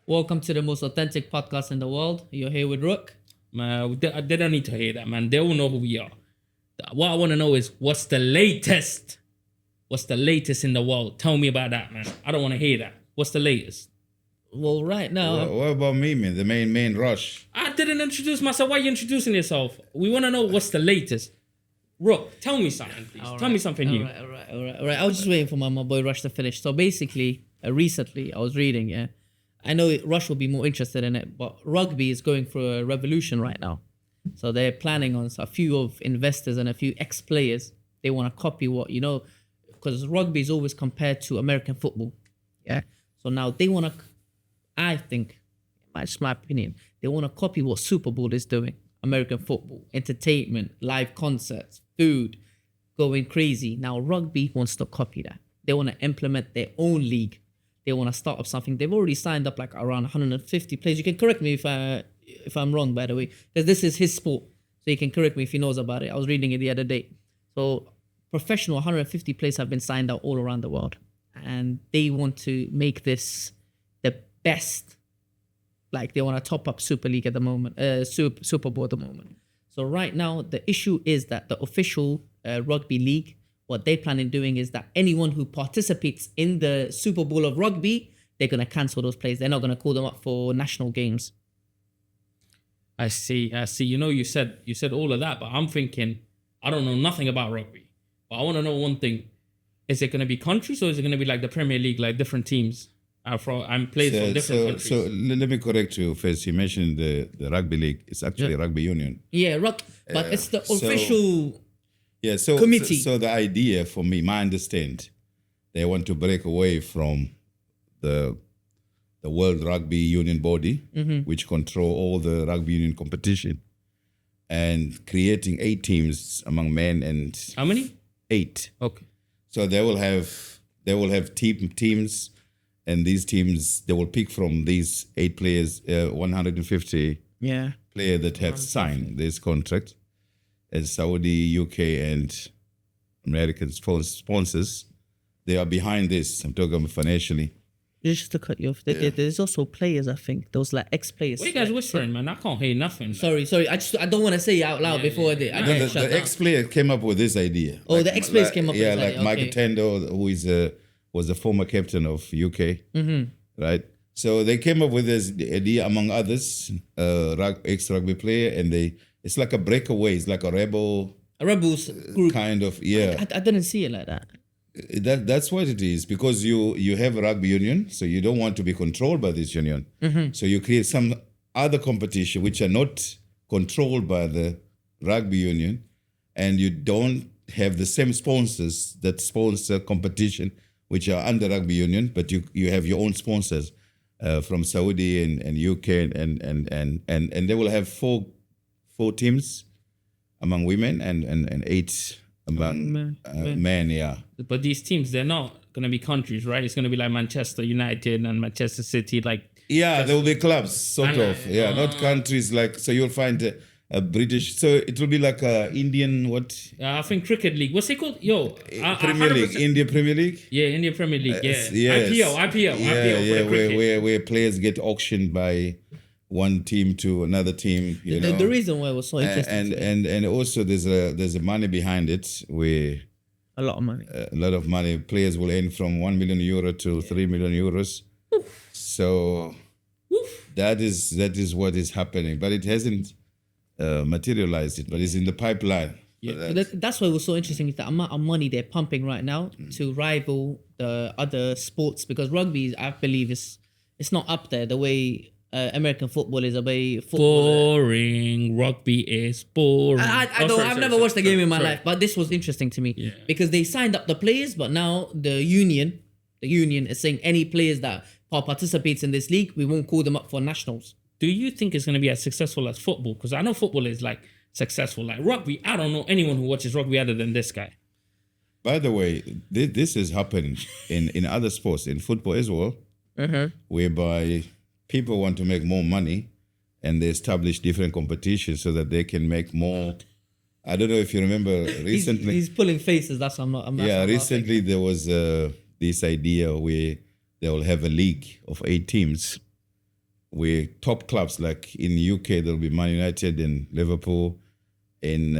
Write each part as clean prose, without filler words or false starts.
Welcome to the most authentic podcast in the world. You're here with Rook. Man, they don't need to hear that, man. They all know who we are. What I want to know is, what's the latest? What's the latest in the world? Tell me about that, man. I don't want to hear that. What's the latest? Well, right now... What about me, man? The main rush. I didn't introduce myself. Why are you introducing yourself? We want to know what's the latest. Rook, tell me something, please. Tell me something new. All right. I was just waiting for my boy Rush to finish. So basically, recently, I was reading, I know Rush will be more interested in it, but rugby is going through a revolution right now. So they're planning on a few of investors and a few ex-players. They want to copy what, because rugby is always compared to American football. Yeah. So now they want to, I think, that's my opinion, they want to copy what Super Bowl is doing. American football, entertainment, live concerts, food, going crazy. Now rugby wants to copy that. They want to implement their own league. They want to start up something. They've already signed up like around 150 players. You can correct me if I'm wrong, by the way, because this is his sport. So he can correct me if he knows about it. I was reading it the other day. So professional 150 players have been signed out all around the world. And they want to make this the best. Like they want to top up Super League at the moment, Super Bowl at the moment. So right now, the issue is that the official rugby league, what they plan on doing is that anyone who participates in the Super Bowl of rugby, they're going to cancel those players. They're not going to call them up for national games. I see. You said all of that, but I'm thinking, I don't know nothing about rugby. But I want to know one thing. Is it going to be countries or is it going to be like the Premier League, like different teams? I'm playing from different countries. So let me correct you first. You mentioned the rugby league. It's actually rugby union. Yeah, but it's the official committee. So the idea for me, my understand, they want to break away from the World Rugby Union body, which control all the rugby union competition, and creating 8 teams among men and... How many? 8. Okay. So they will have teams. And these teams, they will pick from these 8 players, 150 players that have signed this contract. As Saudi, UK, and American sponsors, they are behind this. I'm talking about financially. Just to cut you off, there's also players, I think. Those like ex-players. What are you guys whispering, man? I can't hear nothing. Sorry. I don't want to say it out loud before the ex-player came up with this idea. Oh, the ex-players came up with this idea. Yeah, like Mike Tendo, who was the former captain of UK, right? So they came up with this idea, among others, ex-rugby player, and it's like a breakaway. It's like a rebels group. Kind of, I didn't see it like that. That's what it is, because you have a rugby union, so you don't want to be controlled by this union. So you create some other competition which are not controlled by the rugby union, and you don't have the same sponsors that sponsor competition which are under rugby union, but you have your own sponsors from Saudi and UK and they will have four teams among women and 8 among men. Yeah. But these teams, they're not going to be countries, right? It's going to be like Manchester United and Manchester City, like. Yeah, there will be clubs, sort of. Yeah, not countries like. So you'll find a British. So it will be like a Indian what? I think Cricket League. What's it called? Premier League, India Premier League. Yeah, India Premier League. Yeah, yes. IPL. Yeah, where players get auctioned by one team to another team. The reason why it was so interesting. And also there's a money behind it where a lot of money. A lot of money. Players will earn from €1 million to 3 million euros. So that is what is happening, but it hasn't materialized it, but it's in the pipeline. Yeah. That's why it was so interesting, is the amount of money they're pumping right now to rival the other sports, because rugby, I believe, it's not up there the way American football is. Boring. Rugby is boring. I've never watched a game in my life, but this was interesting to me because they signed up the players, but now the union is saying any players that participates in this league, we won't call them up for nationals. Do you think it's going to be as successful as football? Because I know football is like successful. Like rugby, I don't know anyone who watches rugby other than this guy. By the way, this is happening in other sports, in football as well, whereby people want to make more money and they establish different competitions so that they can make more. I don't know if you remember recently. He's pulling faces. That's I'm not. Recently there was this idea where they will have a league of 8 teams, with top clubs like in the UK, there'll be Man United and Liverpool, in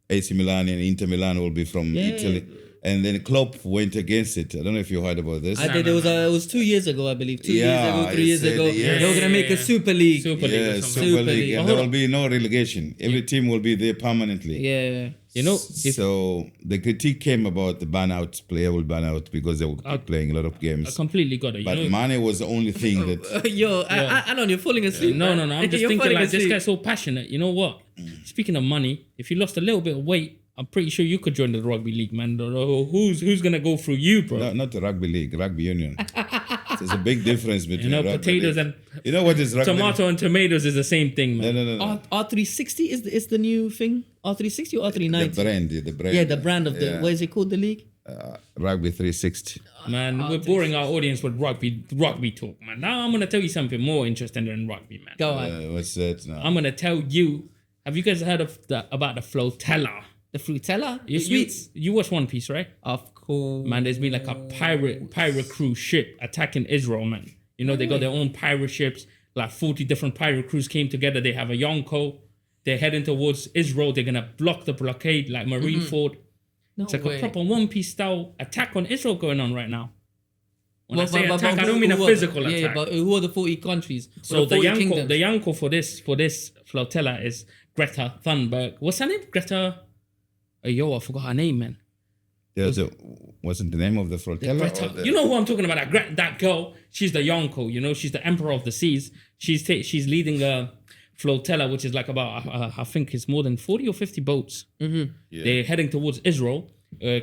AC Milan and Inter Milan will be from Italy. And then Klopp went against it. I don't know if you heard about this. I did. It was 2 years ago, I believe. 2 years ago, 3 years ago. yes. They were gonna make a Super League. Super League. or Yeah, something. Super Super League. League. And there will be no relegation. Every team will be there permanently. Yeah. You know, if So the critique came about the player will ban out because they will keep playing a lot of I games. completely got it. You But know, Mane was the only thing that... Yo, I know you're falling asleep. no. man. I'm just You're thinking falling like this asleep. guy's so passionate. You know what? Speaking of money, if you lost a little bit of weight, I'm pretty sure you could join the rugby league, man. Who's gonna go through you, bro? No, not the rugby league, rugby union. There's a big difference between You know, rugby potatoes league. and You know what is rugby? tomato and tomatoes is the same thing, man. No. R360 is the new thing. R360 or The R390? brand. Yeah, the brand of the. What is it called? The league. Rugby 360. Man, we're boring our audience with rugby talk, man. Now I'm gonna tell you something more interesting than rugby, man. Go on. What's that now? I'm gonna tell you. Have you guys heard of about the Flotilla? The Frutella. The You, sweets. you watch One Piece, right? Of course. Man, there's been like a pirate cruise ship attacking Israel, man. You know, they got their own pirate ships. Like 40 different pirate crews came together. They have a Yonko. They're heading towards Israel. They're gonna block the blockade like Marineford. No It's like way. a proper One Piece style attack on Israel going on right now. When I But- say but- attack, but I don't mean a who are- physical yeah, attack. but who are the 40 countries? So Or the 40 Yanko for this flotilla is Greta Thunberg. What's her name? Greta. I forgot her name, man. Wasn't the name of the flotilla? Greta. You know who I'm talking about? That girl. She's the Yonko. You know, she's the emperor of the seas. She's leading a flotilla, which is like about I think it's more than 40 or 50 boats. Mm-hmm. Yeah. They're heading towards Israel,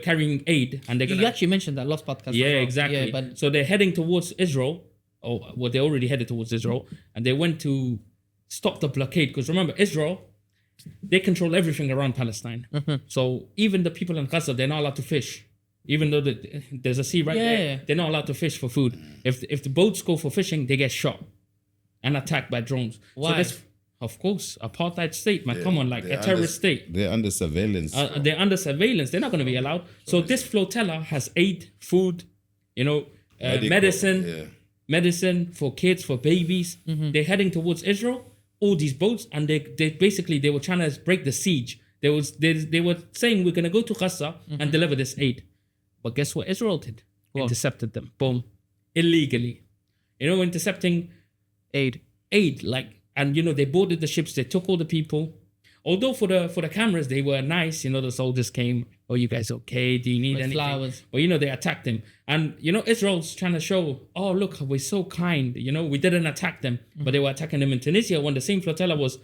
carrying aid, and they're You gonna. actually mentioned that last podcast. Yeah, as well. exactly. Yeah, but So they're heading towards Israel. They already headed towards Israel, and they went to stop the blockade. Because remember, Israel, they control everything around Palestine. Mm-hmm. So even the people in Gaza, they're not allowed to fish. Even though there's a sea right Yeah. there, they're not allowed to fish for food. If the boats go for fishing, they get shot and attacked by drones. Why? So this, of course, apartheid state, man. Come on, like a terrorist state. They're under surveillance. They're under surveillance. They're not going to be allowed. So this flotilla has aid, food, Medical, medicine, yeah. medicine for kids, for babies. Mm-hmm. They're heading towards Israel. All these boats, and they were trying to break the siege. They were saying we're going to go to Gaza Mm-hmm. and deliver this aid. But guess what Israel did? Intercepted them. Boom. Illegally. Intercepting aid. and they boarded the ships. They took all the people. Although for the cameras they were nice, the soldiers came. Oh, you guys okay? Do you need With anything? flowers. Well, they attacked them, and Israel's trying to show, oh look, we're so kind. We didn't attack them, but they were attacking them in Tunisia when the same flotilla was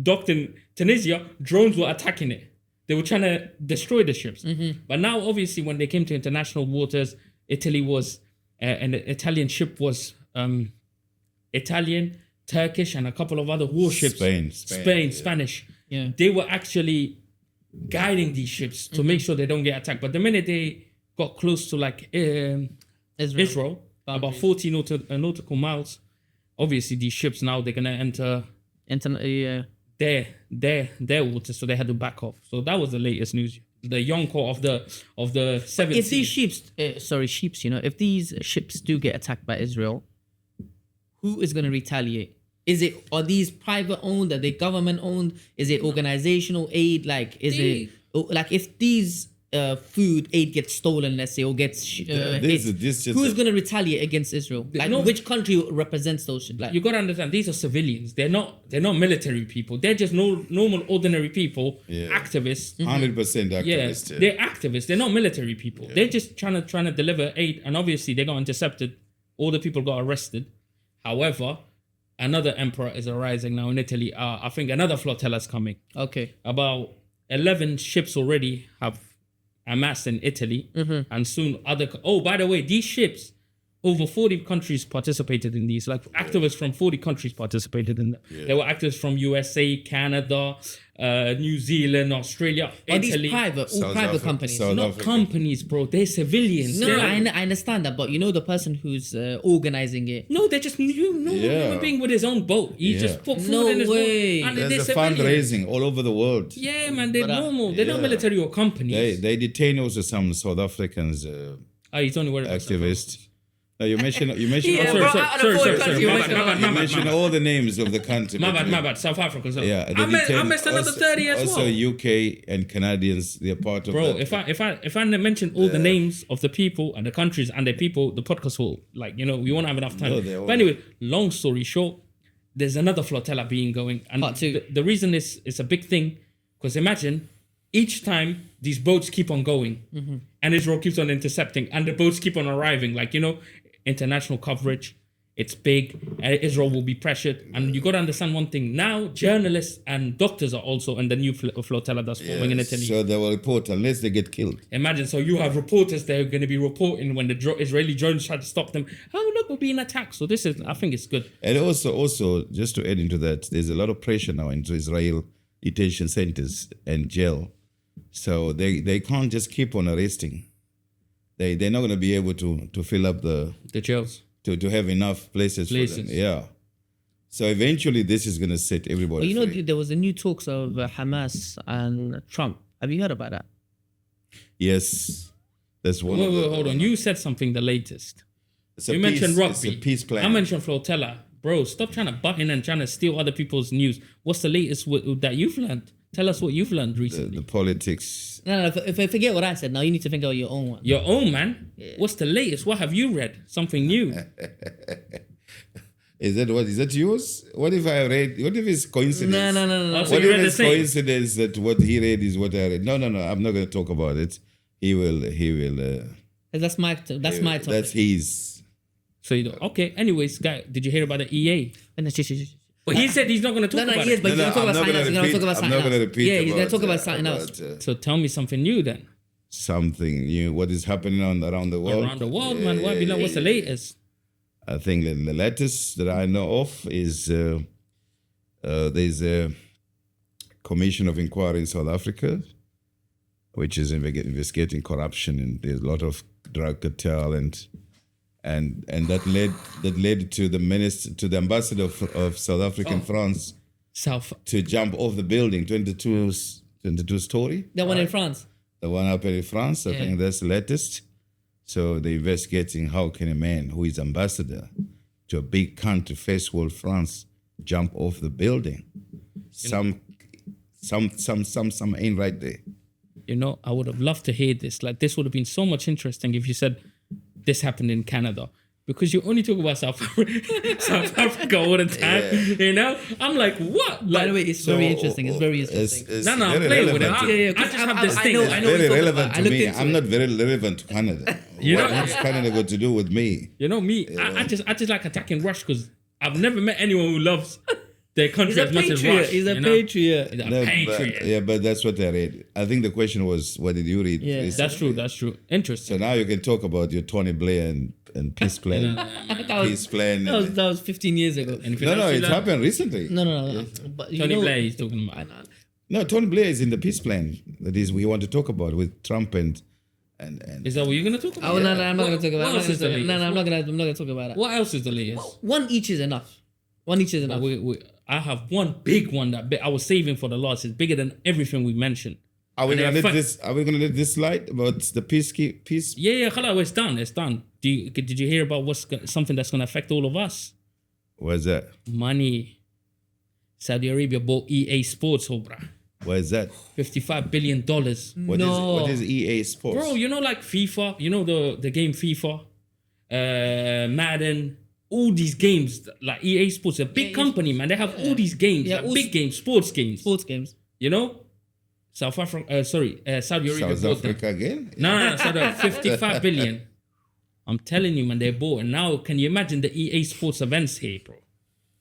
docked in Tunisia. Drones were attacking it. They were trying to destroy the ships. But now, obviously, when they came to international waters, Italy was an Italian ship was Italian, Turkish, and a couple of other warships. Spain, yeah. Spanish. Yeah. They were actually guiding these ships to make sure they don't get attacked. But the minute they got close to Israel, about 40 nautical miles, obviously these ships now they're gonna enter their waters, so they had to back off. So that was the latest news. The Yonko of the 70s. If these ships, if these ships do get attacked by Israel, who is going to retaliate? Are these private owned? Are they government owned? Is it organizational aid? If these food aid gets stolen, let's say, or gets who's going to retaliate against Israel? Which country represents those ships? You got to understand, these are civilians. They're not military people. They're just normal, ordinary people, activists. 100% activists. Yeah, they're activists. They're not military people. Yeah. They're just trying to deliver aid, and obviously they got intercepted. All the people got arrested. However, another emperor is arising now in Italy. I think another flotilla is coming. Okay. About 11 ships already have amassed in Italy, and soon other. Oh, by the way, these ships, over 40 countries participated in these. Like activists from 40 countries participated in them. Yeah. There were actors from USA, Canada, New Zealand, Australia, Italy. These private companies? Not companies, bro. They're civilians. No, I understand that, but the person who's organizing it. No, they're just human being with his own boat. He just put food in his boat. And there's a fundraising all over the world. Yeah, man, they're normal. They're not military or companies. They detain also some South Africans he's only worried about activists. No, you mentioned. Yeah, also, bro, sorry, out of all sorry, countries, sorry, you my mentioned bad, all- my you bad. mentioned all the names of the country. My but bad. South Africa. So Yeah, I missed another 30 as also well. UK and Canadians, they're part of Bro, that. if I mention all the names of the people and the countries and the people, the podcast will we won't have enough time. No, they But won't. anyway, long story short, there's another flotilla being going, and Part two. the reason is it's a big thing because imagine each time these boats keep on going and Israel keeps on intercepting and the boats keep on arriving, international coverage. It's big. Israel will be pressured, and you got to understand one thing. Now, journalists and doctors are also in the new flotilla that's forming in Italy. So they will report unless they get killed. Imagine, so you have reporters that are going to be reporting when the Israeli drones try to stop them. Oh, look, we're being attacked. So I think it's good. And also, just to add into that, there's a lot of pressure now into Israel detention centers and jail. So they can't just keep on arresting. They're not going to be able to fill up the jails. To have enough places for them. Yeah. So eventually this is going to set everybody Well, free. there was a new talks of Hamas and Trump. Have you heard about that? Yes. That's one Wait, of the... hold on. You said something the latest. It's a You peace- mentioned rugby. It's a peace plan. I mentioned flotilla. Bro, stop trying to butt in and trying to steal other people's news. What's the latest that you've learned? Tell us what you've learned recently. the politics. No. If I forget what I said, now you need to think of your own one. Your own, man. What's the latest? What have you read? Something new. Is that yours? What if it's coincidence? No. Oh, so What you if read the it's same? coincidence that what he read is what I read? No, I'm not going to talk about it. He will. That's my topic. That's his. So you don't. Okay. Anyways, guy, did you hear about the EA? No, But he said he's not going to talk about he is, it. but he's going to talk about something else. He's going to talk about I'm something not else. going to repeat. Yeah, he's going to talk about something else. So tell me something new then. Something new. What is happening around the world? Around the world, man. Why be like, what's the latest? I think that the latest that I know of is there's a commission of inquiry in South Africa, which is investigating corruption, and there's a lot of drug cartel and that led to the ambassador of South Africa in France to jump off the building, 22 story. The one in France. The one up in France, I think that's the latest. So they're investigating how can a man who is ambassador to a big country, first world France, jump off the building. Some ain't right there. I would have loved to hear this. Like, this would have been so much interesting if you said this happened in Canada. Because you only talk about South Africa all the time, I'm like, what? By the way, it's very interesting. It's very interesting. It's I'm very playing with it. relevant I just have this I thing. know It's what very you're talking relevant about. to I looked me. into I'm it. not very relevant to Canada. What's Canada got to do with me? Me, I just like attacking Rush because I've never met anyone who loves their country He's a as much as patriot. Rush. He's a patriot. He's a No, patriot. but that's what I read. I think the question was, what did you read? Yeah. recently? That's true. Interesting. So now you can talk about your Tony Blair and peace plan. Peace plan. That was 15 years ago. No, it happened recently. No. But Tony Blair he's talking about. No, Tony Blair is in the peace plan. That is, we want to talk about with Trump and Is that what you're going to talk about? Oh, no, I'm not going to talk about What else is the latest? No, I'm not going to talk about that. What else is the latest? One each is enough. I have one big one that I was saving for the last. It's bigger than everything we mentioned. Are we And gonna they're let fun. this? Are we gonna let this slide about the peace? Yeah, khalas, it's done. It's done. Did you hear about something that's going to affect all of us? What's that? Money. Saudi Arabia bought EA Sports, bruh. What is that? $55 billion. What is EA Sports? Bro, like FIFA, the game FIFA, Madden, all these games, like EA Sports, a big company, man. They have all these games, big games, sports games. Sports games. Saudi Arabia South bought them. Africa again? No, so 55 billion. I'm telling you, man, they bought. And now, can you imagine the EA Sports events here, bro?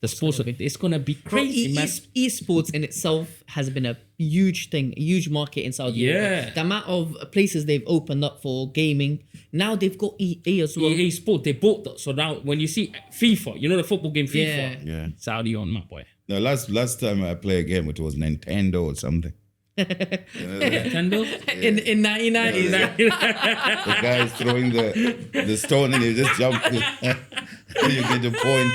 The sports event, it's gonna be crazy, man. Esports in itself has been a huge thing, a huge market in Saudi Arabia. The amount of places they've opened up for gaming. Now they've got EA as well. EA Sport, they bought that. So now, when you see FIFA, the football game FIFA, Yeah. Saudi on my boy. No, last time I played a game, it was Nintendo or something. Nintendo. In 1990s. The guy is throwing the stone and you just jump. You get the point.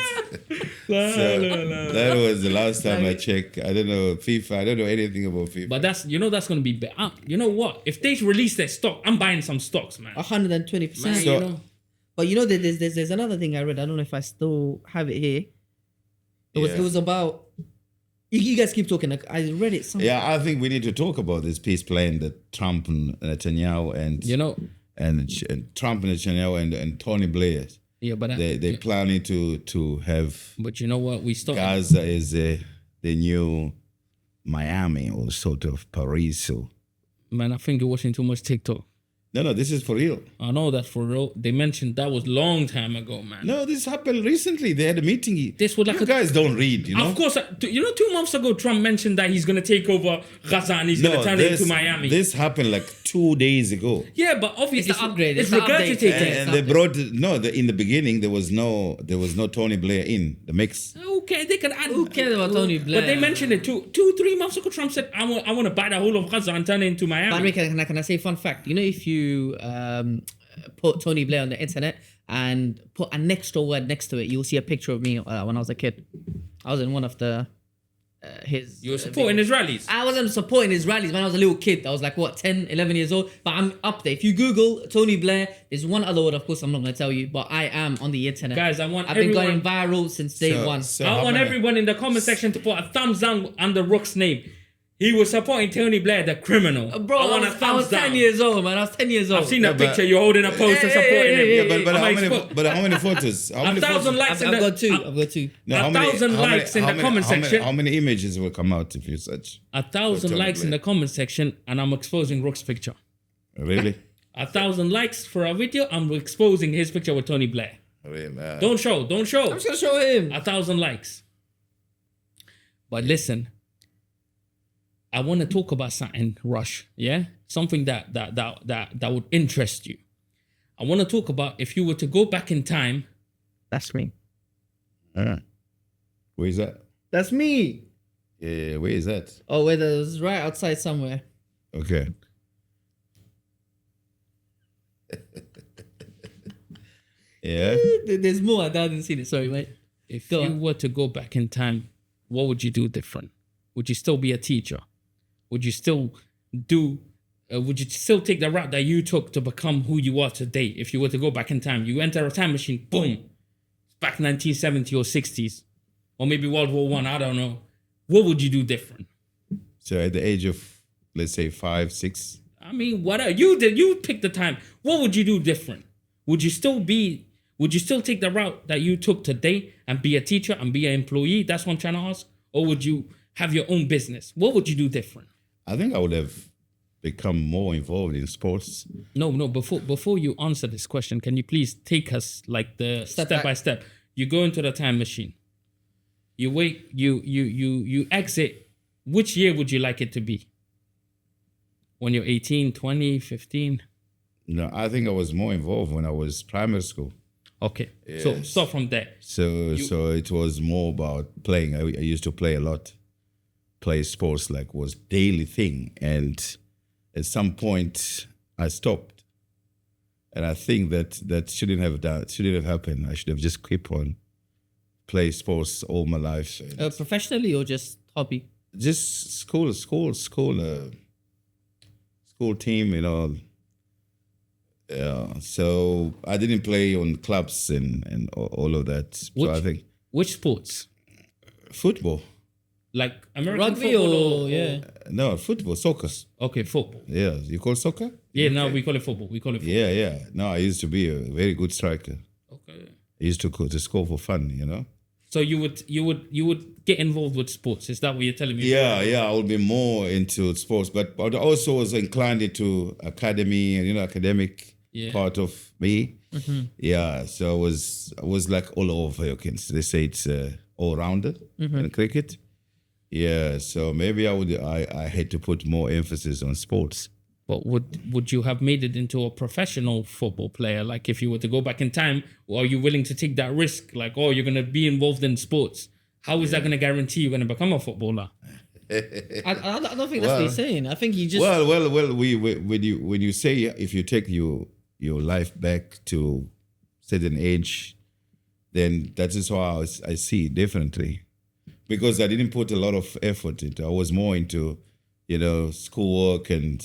That was the last time I checked. I don't know FIFA. I don't know anything about FIFA. But that's gonna be better. You know what? If they release their stock, I'm buying some stocks, man. 120%. So- But you know, there's another thing I read. I don't know if I still have it here. It was about. You guys keep talking. Like, I read it somewhere. Yeah, I think we need to talk about this peace plan that Trump and Netanyahu and and Trump and Netanyahu and Tony Blair. Yeah, but they're planning to have. But you know what? We still Gaza is the new Miami or sort of Paris. So, man, I think you're watching too much TikTok. No, this is for real. I know that's for real. They mentioned that was long time ago, man. No, this happened recently. They had a meeting. This was like you guys don't read, you know? Of course. 2 months ago, Trump mentioned that he's going to take over Gaza and he's going to turn it into Miami. This happened like 2 days ago. Yeah, but obviously it's the upgrade. It's regurgitated. And they brought in the beginning there was no Tony Blair in the mix. Okay, they can add. Who cares about Tony Blair? But they mentioned it 3 months ago. Trump said, "I want to buy the whole of Gaza and turn it into Miami." By the way, can I say a fun fact? You know, if you put Tony Blair on the internet and put an extra word next to it, you'll see a picture of me when I was a kid. I was in one of the his. You were supporting his rallies. I wasn't supporting his rallies when I was a little kid. I was like, 10, 11 years old. But I'm up there. If you Google Tony Blair, there's one other word, of course, I'm not going to tell you, but I am on the internet. Guys, I've been going viral since day one. I want everyone in the comment section to put a thumbs down under Rook's name. He was supporting Tony Blair, the criminal. Bro, I was 10 years old, man. I was 10 years old. I've seen that picture. You're holding a poster supporting him. Yeah, but how many photos? How many 1,000 likes. I've got two. No, 1,000 likes in the comment section. How many images will come out if you search? 1,000 likes in the comment section, and I'm exposing Rook's picture. Really? 1,000 likes for our video. I'm exposing his picture with Tony Blair. Really? Don't show. I'm just gonna show him. 1,000 likes. But listen, I want to talk about something, Rush. Yeah, something that would interest you. I want to talk about if you were to go back in time. That's me. All right. Where is that? That's me. Yeah, where is that? Oh, it was right outside somewhere. Okay. Yeah. There's more. I haven't seen it. Sorry, mate. If you were to go back in time, what would you do different? Would you still be a teacher? Would you still would you still take the route that you took to become who you are today? If you were to go back in time, you enter a time machine, boom, it's back 1970 or 60s, or maybe World War I, I don't know. What would you do different? So at the age of, let's say 5, 6. I mean, whatever you pick the time. What would you do different? Would you still take the route that you took today and be a teacher and be an employee? That's what I'm trying to ask. Or would you have your own business? What would you do different? I think I would have become more involved in sports. No. Before you answer this question, can you please take us like the step by step? You go into the time machine. You wait. You exit. Which year would you like it to be? When you're 18, 20, 15? No, I think I was more involved when I was primary school. Okay, yes. So start from there. So it was more about playing. I used to play a lot. Play sports was daily thing, and at some point I stopped, and I think that shouldn't have happened. I should have just kept on play sports all my life. Professionally or just hobby? Just school team, you know. So I didn't play on clubs and all of that. So I think which sports? Football. Like American Rugby football yeah. No, football, soccer. Okay, football. Yeah, you call soccer? Yeah, no, we call it football. Yeah. No, I used to be a very good striker. Okay. I used to score for fun, you know. So you would get involved with sports. Is that what you're telling me? Yeah, I would be more into sports, but I also was inclined into academy and academic part of me. Mm-hmm. Yeah, so I was like all over. They say it's all rounder in cricket. Yeah, so maybe I had to put more emphasis on sports. But would you have made it into a professional football player? Like if you were to go back in time, or are you willing to take that risk? Like, you're going to be involved in sports. How is that going to guarantee you're going to become a footballer? I don't think that's what he's saying. I think you just... Well, when you say if you take your life back to certain age, then that is how I see it differently. Because I didn't put a lot of effort into it. I was more into, schoolwork and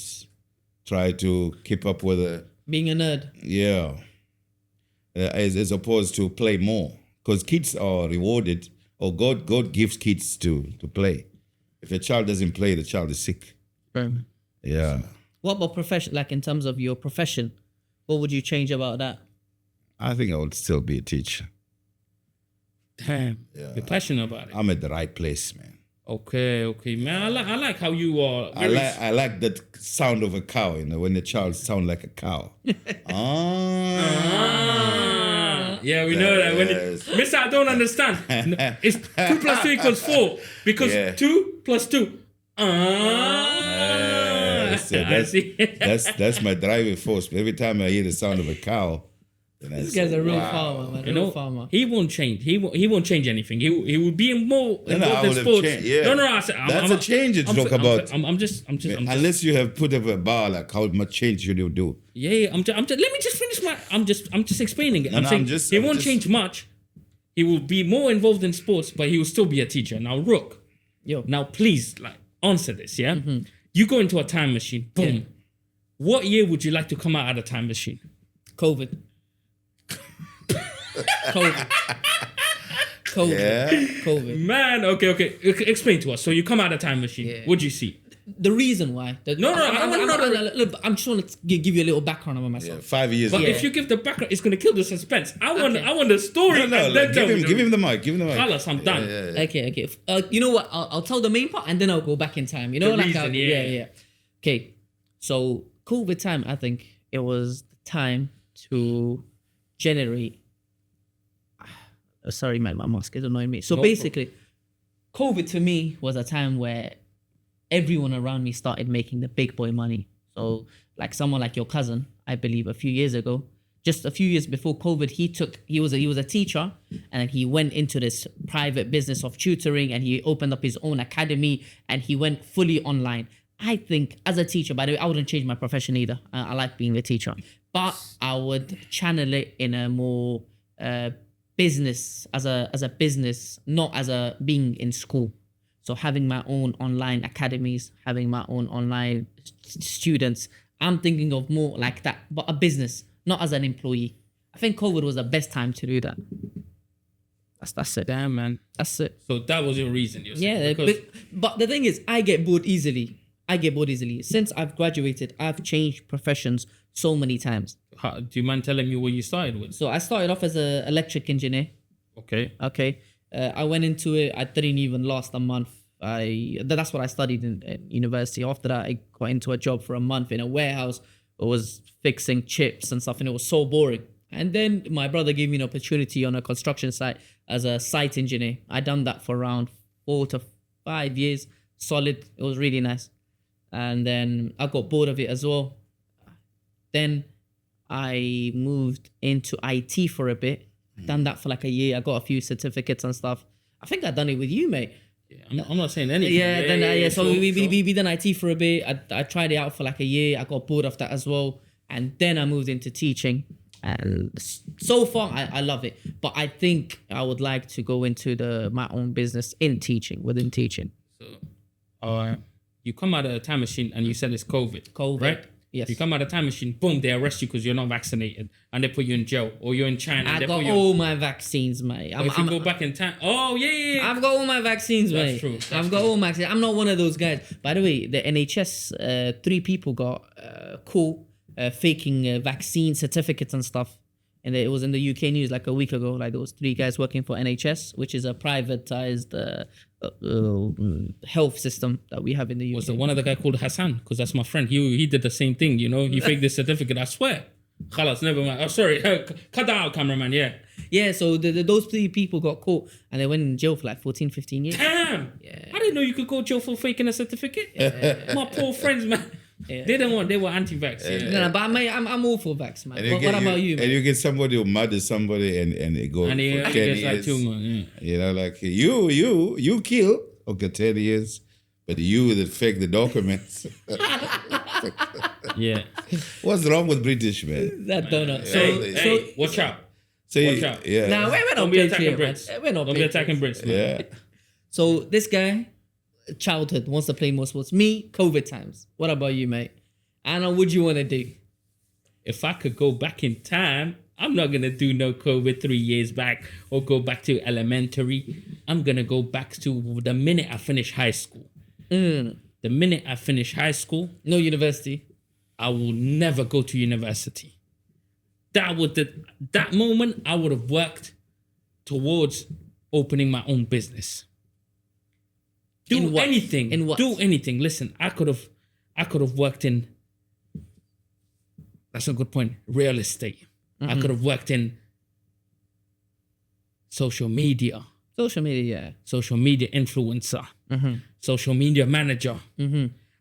try to keep up with it. Being a nerd. Yeah. as opposed to play more. Because kids are rewarded, or God gives kids to play. If a child doesn't play, the child is sick. Right. Yeah. What about profession? Like in terms of your profession, what would you change about that? I think I would still be a teacher. Damn. You're passionate about it. I'm at the right place, man. Okay, man. I like how you are. I like that sound of a cow, when the child sound like a cow. Yeah, we know that. Yes. Mister, I don't understand. No, it's 2 + 2 = 4 because 2 + 2. So that's my driving force. Every time I hear the sound of a cow, This guy's a real farmer, man. Real farmer. He won't change. He won't change anything. He will be more involved in sports. Yeah. No. I said, That's a change you talk about. I'm just. Unless you have put up a bar, like how much change should you do? Yeah. I'm just. Let me just finish my. I'm just explaining it. I'm saying he won't change much. He will be more involved in sports, but he will still be a teacher. Now, Rook. Yo. Now, please, answer this. Yeah. Mm-hmm. You go into a time machine. Boom. Yeah. What year would you like to come out of the time machine? COVID. Yeah. COVID. Man, okay. Explain to us. So you come out of the time machine. Yeah. What'd you see? The reason why. I'm just want to give you a little background about myself. Yeah, 5 years. But if you give the background, it's going to kill the suspense. I want the story. Give him the mic. Carlos, I'm done. Yeah. Okay. You know what? I'll tell the main part and then I'll go back in time. You know, yeah. Okay. So COVID time, I think it was the time to generate. Sorry, man, my mask is annoying me. So basically, COVID to me was a time where everyone around me started making the big boy money. So like someone like your cousin, I believe a few years ago, just a few years before COVID, he was a teacher and he went into this private business of tutoring and he opened up his own academy and he went fully online. I think as a teacher, by the way, I wouldn't change my profession either. I like being a teacher, but I would channel it in a more business as a business, not as a being in school. So having my own online academies, having my own online students, I'm thinking of more like that, but a business, not as an employee. I think COVID was the best time to do that. That's it. Damn, man. That's it. So that was your reason, you're saying? Yeah, because... but the thing is, I get bored easily. Since I've graduated, I've changed professions so many times. Do you mind telling me what you started with? So I started off as an electric engineer. Okay. I went into it. I didn't even last a month. That's what I studied in university. After that, I got into a job for a month in a warehouse. I was fixing chips and stuff, and it was so boring. And then my brother gave me an opportunity on a construction site as a site engineer. I done that for around 4 to 5 years, solid. It was really nice. And then I got bored of it as well. Then I moved into IT for a bit. Done that for like a year. I got a few certificates and stuff. I think I done it with you, mate. Yeah, I'm not saying anything. So we done IT for a bit. I tried it out for like a year. I got bored of that as well. And then I moved into teaching. And so far, I love it. But I think I would like to go into my own business within teaching. So, you come out of a time machine and you said it's COVID. Right? Yes. You come out of a time machine, boom, they arrest you because you're not vaccinated and they put you in jail. Or you're in China. I got all my vaccines, mate. If you go back in time. Oh, yeah. I've got all my vaccines, mate. That's true. I've got all my vaccines. I'm not one of those guys. By the way, the NHS, 3 people got caught faking vaccine certificates and stuff. And it was in the UK news like a week ago. Like there was 3 guys working for NHS, which is a privatized health system that we have in the UK. Was it one of the guy called Hassan? Because that's my friend. He did the same thing, you know. He faked this certificate, I swear. Khalas, never mind. Oh, sorry. Cut that out, cameraman, yeah. Yeah, so those 3 people got caught and they went in jail for like 14, 15 years. Damn! Yeah. I didn't know you could go to jail for faking a certificate. Yeah. My poor friends, man. Yeah. They were anti-vax. Yeah. No, but I'm all for vax, man. What about you, man? And you get somebody who murders somebody and it goes for 10 years. Like 2 months, yeah. You know, like you kill, okay, 10 years, but you that fake the documents. Yeah. What's wrong with British, man? That donut. So watch out. Watch out. Yeah. Now, we're not attacking Brits. Don't be attacking Brits. Yeah. So this guy, childhood, wants to play more sports. Me, COVID times. What about you, mate? Anna, what do you want to do? If I could go back in time, I'm not going to do no COVID 3 years back or go back to elementary. I'm going to go back to the minute I finish high school. The minute I finish high school. No university. I will never go to university. That moment, I would have worked towards opening my own business. Do anything. In what? Do anything. Listen, I could have worked in. That's a good point. Real estate. I could have worked in social media. Social media, yeah. Social media influencer. Social media manager.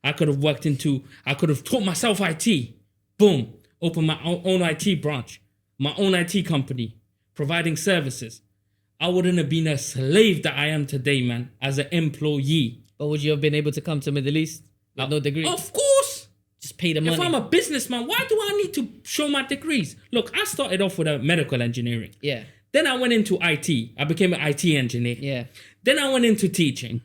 I could have I could have taught myself IT. Boom. Open my own IT branch. My own IT company. Providing services. I wouldn't have been a slave that I am today, man, as an employee. But would you have been able to come to Middle East with no degree? Of course. Just pay the money. If I'm a businessman, why do I need to show my degrees? Look, I started off with a medical engineering. Yeah. Then I went into IT. I became an IT engineer. Yeah. Then I went into teaching.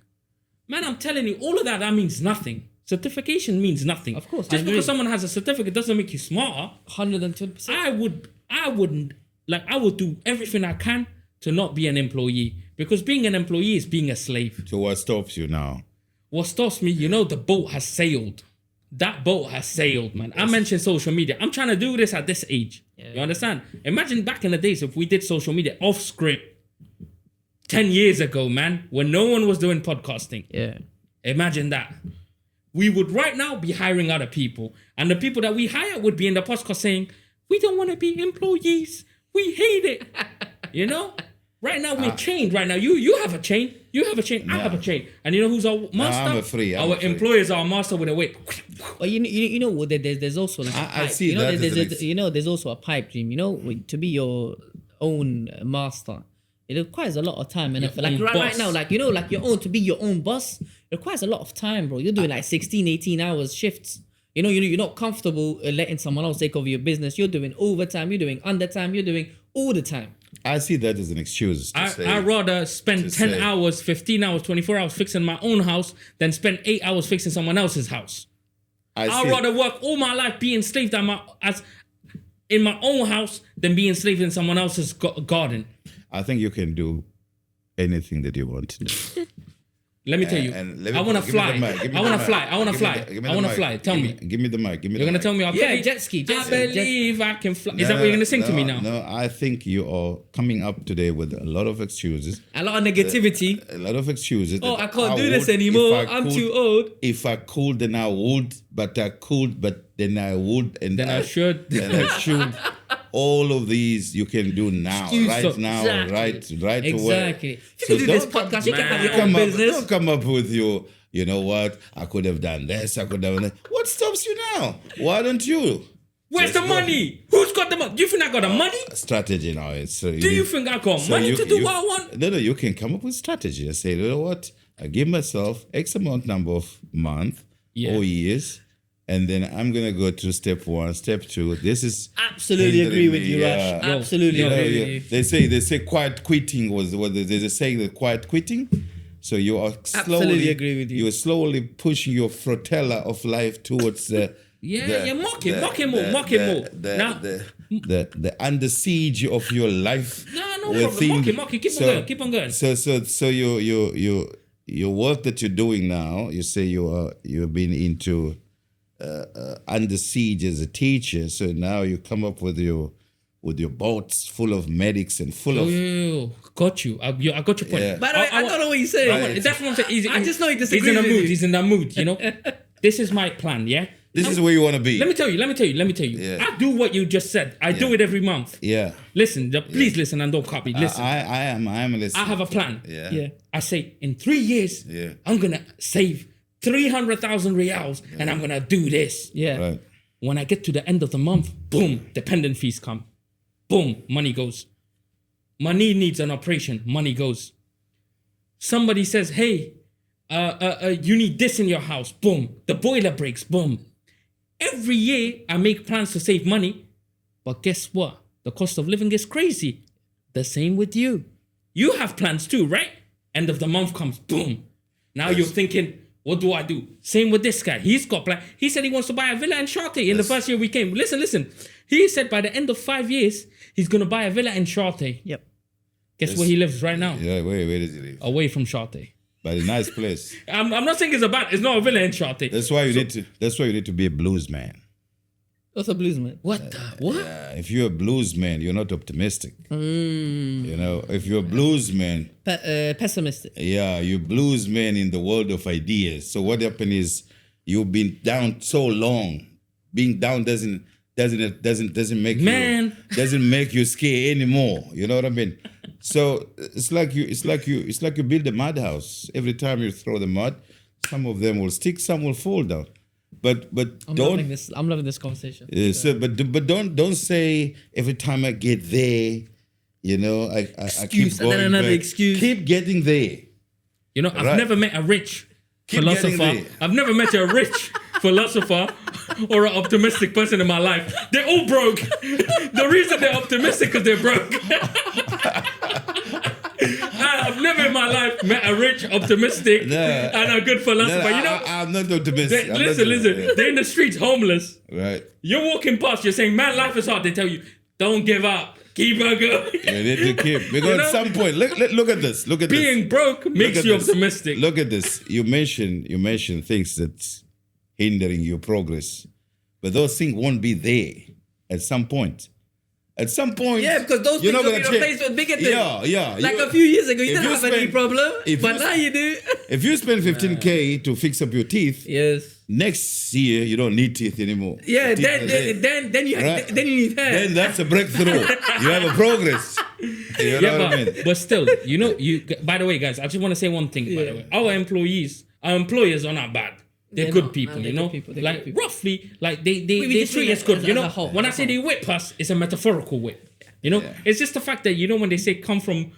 Man, I'm telling you, all of that means nothing. Certification means nothing. Of course, Just because someone has a certificate doesn't make you smarter. 110%. I would do everything I can to not be an employee. Because being an employee is being a slave. So what stops you now? What stops me, the boat has sailed. That boat has sailed, man. I mentioned social media. I'm trying to do this at this age. Yeah. You understand? Imagine back in the days if we did social media off script 10 years ago, man, when no one was doing podcasting. Yeah. Imagine that. We would right now be hiring other people. And the people that we hire would be in the podcast saying, we don't want to be employees. We hate it. Right now, we're chained right now. You have a chain. You have a chain. I have a chain. And you know who's our master? I'm a free. Our employers are our master with a whip. But there's also like a pipe. I see that. There's also a pipe dream. To be your own master, it requires a lot of time and effort. Like right now, to be your own boss, it requires a lot of time, bro. You're doing like 16, 18 hours shifts. You're not comfortable letting someone else take over your business. You're doing overtime. You're doing undertime. You're doing all the time. I see that as an excuse. I'd rather spend 10 hours, 15 hours, 24 hours fixing my own house than spend 8 hours fixing someone else's house. I'd rather work all my life being enslaved in my own house than being enslaved in someone else's garden. I think you can do anything that you want to do. Let me tell you, I want to fly. I want to fly. Tell me. Give me the mic. You're going to tell me, okay, jet ski. I believe I can fly. Is that what you're going to sing to me now? No, I think you are coming up today with a lot of excuses. A lot of negativity. A lot of excuses. Oh, I can't do this anymore. I'm too old. If I could, then I would. But I could, but then I would. And then I should. Then I should. All of these you can do now, Exactly. right exactly. away. If you do this podcast, you can have your own business. Don't come up with you know what, I could have done this, I could have done that. What stops you now? Why don't you? Where's the money? Who's got the money? Do you think I got the money? Strategy now. Do you think I got money to do what I want? No, you can come up with strategy. I say, you know what, I give myself X amount number of months or years. And then I'm gonna go to step 1, step 2. This is absolutely agree with you, Rush. Absolutely agree with you. They say quiet quitting was what they're saying, that quiet quitting. So you are absolutely agree with you. You're slowly pushing your flotilla of life towards the mock him more. The under siege of your life. No problem. Mock him. Keep on going. So your work that you're doing now, you say you've been into under siege as a teacher, so now you come up with your boats full of medics and full of got you. I got your point. Yeah. By the way, I don't know what you're saying. Right. That's what I'm saying. I just know he disagrees with you. He's in the mood. This is my plan. Yeah. This is where you want to be. Let me tell you. Yeah. I do what you just said. I do it every month. Yeah. Listen, please listen and don't copy. Listen. I am listening. I have a plan. Yeah. I say in 3 years, I'm gonna save 300,000 riyals and I'm gonna do this. Yeah. Right. When I get to the end of the month, boom, dependent fees come. Boom, money goes. Money needs an operation, money goes. Somebody says, hey, you need this in your house. Boom, the boiler breaks. Boom. Every year I make plans to save money, but guess what? The cost of living is crazy. The same with you. You have plans too, right? End of the month comes, boom. Now you're thinking, What do I do? Same with this guy. He's got plan. He said he wants to buy a villa in Sharjah in the first year we came. Listen. He said by the end of 5 years, he's going to buy a villa in Sharjah. Yep. Guess where he lives right now? Yeah, where does he live? Away from Sharjah. But a nice place. I'm not saying it's not a villa in Sharjah. That's why you need to be a blues man. What's a blues man? What the? What? If you're a blues man, you're not optimistic. You know, if you're a blues man, Pessimistic. yeah, you're blues man in the world of ideas. So what happened is you've been down so long. Being down doesn't make doesn't make you scared anymore. You know what I mean? So it's like you build a mud house. Every time you throw the mud, some of them will stick, some will fall down. But I'm loving this conversation. But don't say every time I get there, you know, I keep going. And then another back. excuse. Keep getting there. You know, I've never met a rich Keep getting philosopher. there. I've never met a rich philosopher or an optimistic person in my life. They're all broke. The reason they're optimistic because they're broke. I've never in my life met a rich, optimistic, and a good philosopher. You know, I'm not optimistic. Listen. They're in the streets homeless. Right. You're walking past, you're saying, man, life is hard. They tell you, don't give up. Keep on going. You need to keep. Because at some point, look at this. Look at Being this. broke makes you optimistic. Look at this. You mentioned things that's hindering your progress. But those things won't be there at some point. At some point, Yeah, because those things will be replaced with bigger things. Yeah. Like a few years ago, you didn't have any problem, but now you do. If you spend 15K to fix up your teeth, Yes. next year you don't need teeth anymore. Yeah, Teeth are there. then you need hair. Then that's a breakthrough. You have a progress. You know what I mean? But still, by the way, guys, I just want to say one thing, by the way. Our employers are not bad. They're good people, man, you know? Like, roughly, like, they treat us good, you know? When I say they whip us, it's a metaphorical whip, you know? Yeah. It's just the fact that, when they say come from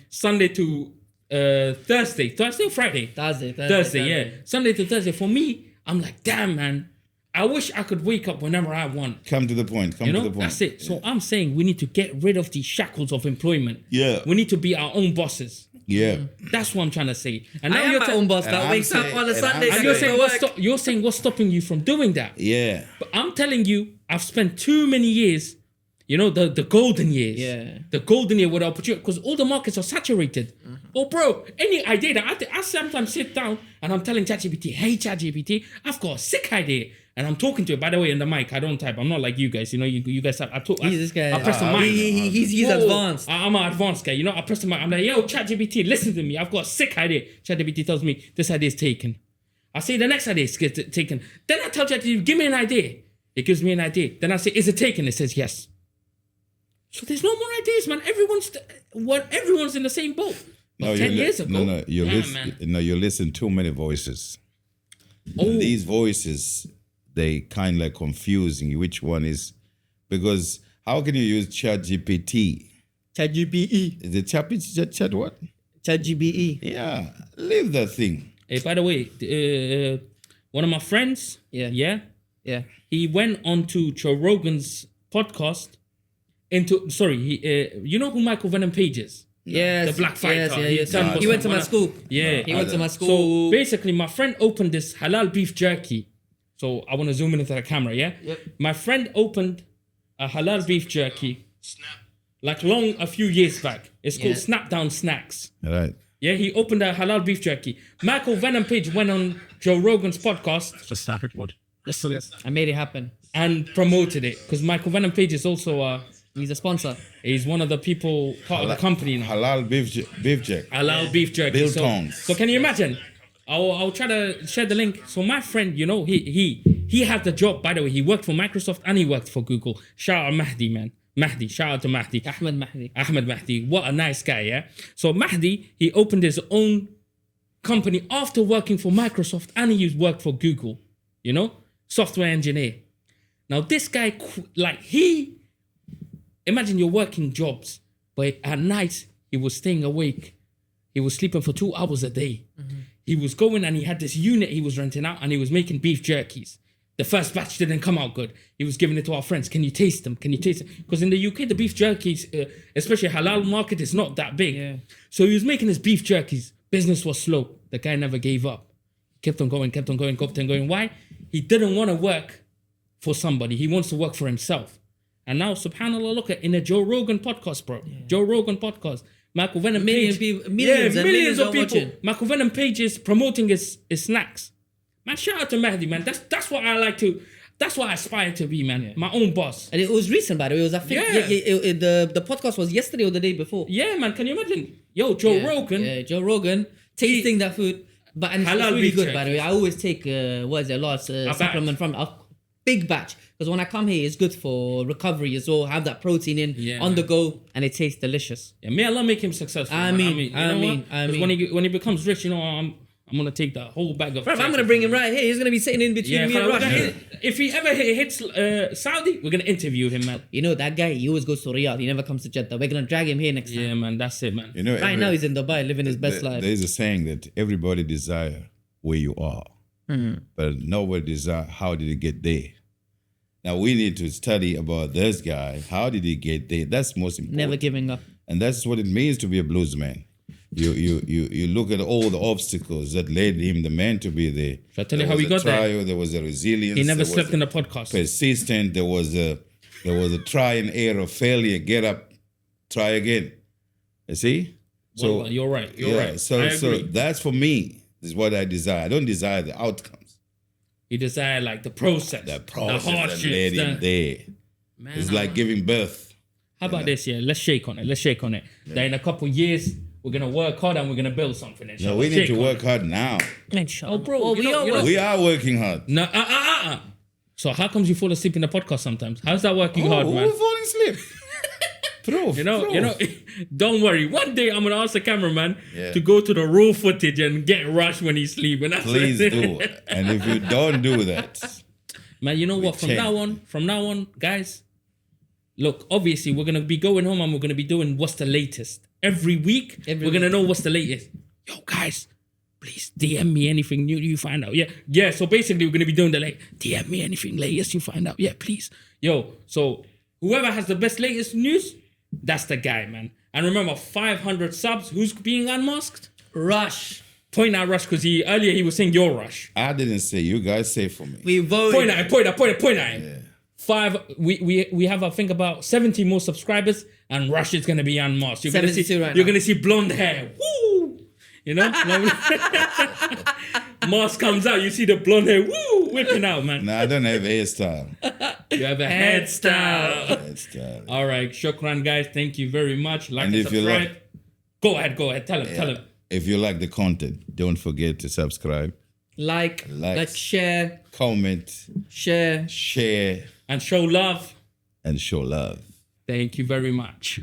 Sunday to Thursday or Friday? Thursday, yeah. Sunday to Thursday. For me, I'm like, damn, man. I wish I could wake up whenever I want. Come to the point. That's it. So I'm saying we need to get rid of these shackles of employment. Yeah. We need to be our own bosses. Yeah. That's what I'm trying to say. And now I am my own boss that wakes up on a Sunday and to you're go saying to work. you're saying what's stopping you from doing that? Yeah. But I'm telling you, I've spent too many years, the golden years. Yeah. The golden year with opportunity, because all the markets are saturated. Oh, bro, any idea that I sometimes sit down and I'm telling ChatGPT, hey, ChatGPT, I've got a sick idea. And I'm talking to it, by the way, in the mic. I don't type. I'm not like you guys. You guys have. He's this guy. I press the mic. He's advanced. I'm an advanced guy. I press the mic. I'm like, yo, ChatGPT, listen to me. I've got a sick idea. ChatGPT tells me this idea is taken. I say the next idea is taken. Then I tell ChatGPT, give me an idea. It gives me an idea. Then I say, is it taken? It says yes. So there's no more ideas, man. Everyone's in the same boat. But 10 years ago. You listen too many voices. Oh. And these voices, they kind of confusing you which one is, because how can you use ChatGPT? ChatGPT. Is it chat what? ChatGPT. Yeah, leave that thing. Hey, by the way, one of my friends, Yeah. he went on to Joe Rogan's podcast. You know who Michael Venom Page is? Yes. The black fighter. Yes. He went to my school. Yeah. He went to my school. So basically, my friend opened this halal beef jerky. So I want to zoom in into the camera, yeah? Yep. My friend opened a halal beef jerky like a few years back. It's called Snap Down Snacks. Right. Yeah, he opened a halal beef jerky. Michael Venom Page went on Joe Rogan's podcast. I made it happen. And promoted it. Because Michael Venom Page is also He's a sponsor. he's one of the people, part of the company now. Halal beef jerky. Halal beef jerky. Biltons. So can you imagine? I'll try to share the link. So my friend, he had the job. By the way, he worked for Microsoft and he worked for Google. Shout out Mahdi, man. Shout out to Mahdi. Ahmed Mahdi. What a nice guy, yeah? So Mahdi, he opened his own company after working for Microsoft and he worked for Google. Software engineer. Now this guy, imagine you're working jobs, but at night he was staying awake. He was sleeping for 2 hours a day. Mm-hmm. He was going and he had this unit he was renting out and he was making beef jerkies. The first batch didn't come out good. He was giving it to our friends. Can you taste them? Because in the UK, the beef jerkies, especially halal market, is not that big. Yeah. So he was making his beef jerkies. Business was slow. The guy never gave up. kept on going. Why? He didn't want to work for somebody. He wants to work for himself. And now, subhanAllah, look at in a Joe Rogan podcast, bro. Yeah. Joe Rogan podcast. Michael Venom millions of people. Watching. Michael Venom page is promoting his snacks. Man, shout out to Mahdi, man. That's what I like to. That's what I aspire to be, man. Yeah. My own boss. And it was recent, by the way. It was, I think, the podcast was yesterday or the day before. Yeah, man. Can you imagine? Yo, Joe Rogan. Yeah, Joe Rogan tasting that food. But and it's really good, by the way. I always take a large supplement from a big batch. Because when I come here, it's good for recovery as well. Have that protein in on the go, and it tastes delicious. Yeah, may Allah make him successful. I mean. When he becomes rich, you know, I'm gonna take the whole bag of. Bro, I'm gonna bring him right here. He's gonna be sitting in between me and Rush. If he ever hits Saudi, we're gonna interview him, man. You know that guy. He always goes to Riyadh. He never comes to Jeddah. We're gonna drag him here next time. Yeah, man. That's it, man. You know, right now he's in Dubai living his best life. There's a saying that everybody desire where you are, but nobody desire how did he get there. Now we need to study about this guy. How did he get there? That's most important. Never giving up. And that's what it means to be a bluesman. You look at all the obstacles that led him, the man, to be there. Shall I tell you how he got there? There was a resilience. He never slept in a podcast. Persistent. There was a try and error, failure, get up, try again. You see? So well, you're right. You're right. So that's for me. Is what I desire. I don't desire the outcomes. You desire like the process, the hardships, that led him there. Man, it's like giving birth. How about this? Yeah, let's shake on it. Yeah. That in a couple of years, we're gonna work hard and we're gonna build something. No, we need to work hard now. Oh, bro, we are working hard. No, So how comes you fall asleep in the podcast sometimes? How's that working hard, man? Who's falling asleep? Proof. You know. Don't worry. One day I'm gonna ask the cameraman to go to the raw footage and get Rush when he's sleeping. Please do. And if you don't do that, man, you know what? From now on, guys. Look, obviously we're gonna be going home and we're gonna be doing what's the latest every week. We're gonna know what's the latest. Yo, guys, please DM me anything new you find out. Yeah. So basically, we're gonna be doing the DM me anything latest you find out. Yeah, please. Yo, so whoever has the best latest news, that's the guy, man. And remember, 500 subs. Who's being unmasked? Rush. Point at Rush because earlier he was saying you're Rush. I didn't say. You guys say for me. We voted. Point at him. Yeah. 5. We have I think about 70 more subscribers, and Rush is gonna be unmasked. You're gonna see blonde hair. Woo! You know, mask comes out. You see the blonde hair. Woo! Whipping out, man. No, I don't have a hairstyle. You have a head style. All right, shukran, guys. Thank you very much. Like and subscribe. Go ahead. Tell him. If you like the content, don't forget to subscribe. Like, share, comment, share, and show love. Thank you very much.